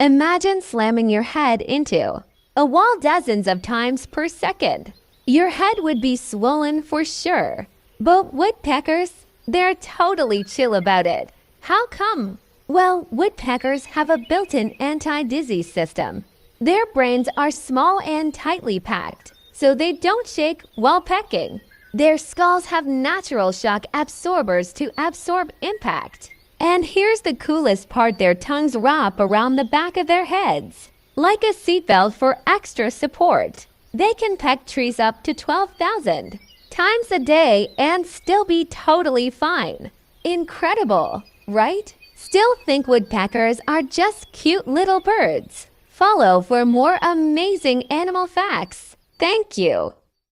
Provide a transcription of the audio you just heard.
Imagine slamming your head into a wall dozens of times per second. Your head would be swollen for sure. But woodpeckers, they're totally chill about it. How come? Well, woodpeckers have a built-in anti-dizzy system. Their brains are small and tightly packed, so they don't shake while pecking. Their skulls have natural shock absorbers to absorb impact. And here's the coolest part, their tongues wrap around the back of their heads, like a seatbelt for extra support. They can peck trees up to 12,000 times a day and still be totally fine. Incredible, right? Still think woodpeckers are just cute little birds? Follow for more amazing animal facts. Thank you.